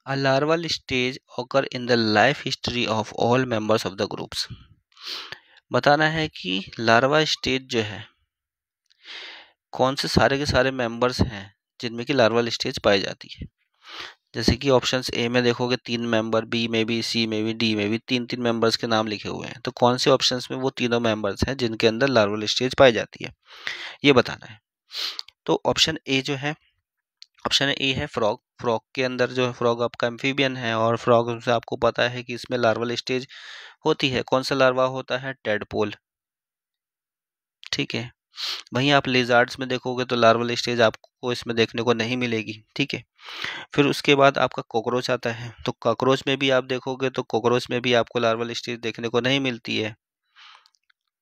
A larval stage occur in the life history of all members of the groups. बताना है कि larva stage जो है कौन से सारे के सारे मेंबर्स हैं जिनमें कि लार्वल स्टेज पाई जाती है। जैसे कि ऑप्शंस ए में देखोगे 3 मेंबर, बी में भी, सी में भी, डी में भी तीन तीन मेंबर्स के नाम लिखे हुए हैं। तो कौन से ऑप्शंस में वो तीनों मेंबर्स हैं जिनके अंदर लार्वल स्टेज पाई जाती है, ये बताना है। तो ऑप्शन ए जो है, ऑप्शन ए है फ्रॉग। फ्रॉग के अंदर जो है, फ्रॉग आपका एम्फीबियन है और फ्रॉग से आपको पता है कि इसमें लार्वल स्टेज होती है। कौन सा लार्वा होता है? टेडपोल। ठीक है। वहीं आप लिजार्ड्स में देखोगे तो लार्वल स्टेज आपको इसमें देखने को नहीं मिलेगी। ठीक है। फिर उसके बाद आपका कॉकरोच आता है। तो कॉकरोच में भी आप देखोगे तो कॉकरोच में भी आपको लार्वल स्टेज देखने को नहीं मिलती है।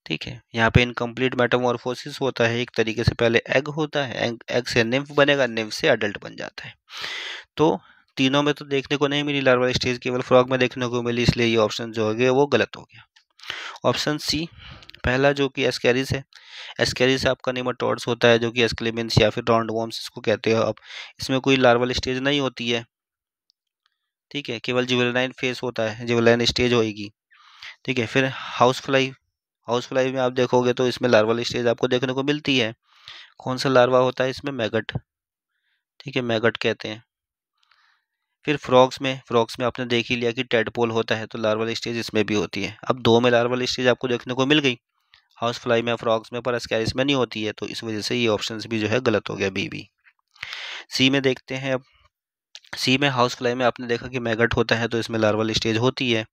ठीक है। यहाँ पे इनकम्प्लीट मेटामॉर्फोसिस होता है। एक तरीके से पहले एग होता है, एग से निम्फ बनेगा, निम्फ से अडल्ट बन जाता है। तो तीनों में तो देखने को नहीं मिली लार्वल स्टेज, केवल फ्रॉग में देखने को मिली, इसलिए ये ऑप्शन जो हो गया वो गलत हो गया। ऑप्शन सी पहला जो कि एस्केरिस है। एस्केरिस आपका नेमाटोड्स होता है जो कि एस्क्लेमेंस या फिर राउंडवॉर्म्स इसको कहते हो आप। इसमें कोई लार्वल स्टेज नहीं होती है। ठीक है। केवल जिवेलाइन फेस होता है, जिवेलाइन स्टेज होगी। ठीक है। फिर हाउस फ्लाई, हाउस फ्लाई में आप देखोगे तो इसमें लार्वल स्टेज आपको देखने को मिलती है। कौन सा लार्वा होता है इसमें? मैगट। ठीक है, मैगट कहते हैं। फिर फ्रॉग्स में, फ्रॉग्स में आपने देख ही लिया कि टेडपोल होता है, तो लार्वल स्टेज इसमें भी होती है। अब दो में लार्वल स्टेज आपको देखने को मिल गई, हाउस फ्लाई में, फ्रॉग्स में, पर एस्कैरिस में नहीं होती है। तो इस वजह से ये ऑप्शन भी जो है गलत हो गया, बी। सी में देखते हैं अब। सी में हाउस फ्लाई में आपने देखा कि मैगट होता है, तो इसमें लार्वल स्टेज होती है।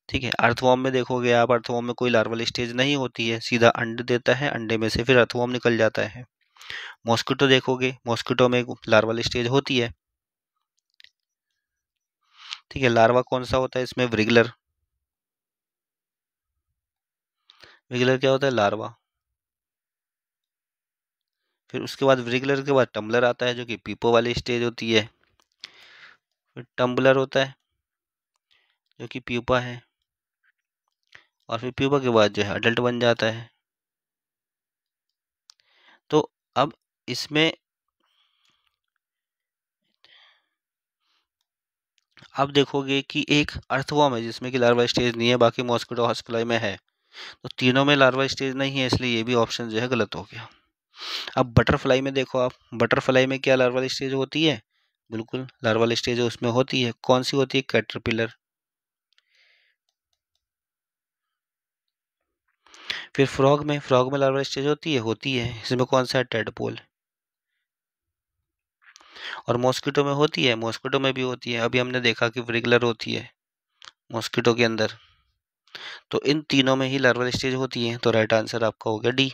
ठीक है। अर्थवॉर्म में देखोगे आप, अर्थवॉर्म में कोई लार्वल स्टेज नहीं होती है, सीधा अंडे देता है, अंडे में से फिर अर्थवॉर्म निकल जाता है। मॉस्किटो देखोगे, मॉस्किटो में लार्वल स्टेज होती है। ठीक है। लार्वा कौन सा होता है इसमें? व्रिगलर। व्रिगलर क्या होता है? लार्वा। फिर उसके बाद व्रिगलर के बाद टम्बलर आता है जो कि पीपो वाली स्टेज होती है। फिर टम्बलर होता है जो कि प्यूपा है, और फिर प्यूपा के बाद जो है अडल्ट बन जाता है। तो अब इसमें आप देखोगे कि एक अर्थवॉर्म है जिसमें कि लार्वा स्टेज नहीं है, बाकी मॉस्किटो हॉस्पिटल में है। तो तीनों में लार्वा स्टेज नहीं है, इसलिए ये भी ऑप्शन जो है गलत हो गया। अब बटरफ्लाई में देखो आप, बटरफ्लाई में क्या लार्वल स्टेज होती है? बिल्कुल लार्वल स्टेज उसमें होती है। कौन सी होती है? कैटरपिलर। फिर फ्रॉग में, फ्रॉग में लार्वल स्टेज होती है, होती है। इसमें कौन सा है? टेडपोल। और मॉस्किटो में होती है, मॉस्किटो में भी होती है। अभी हमने देखा कि व्रिगलर होती है मॉस्किटो के अंदर। तो इन तीनों में ही लार्वल स्टेज होती है। तो राइट आंसर आपका हो गया डी।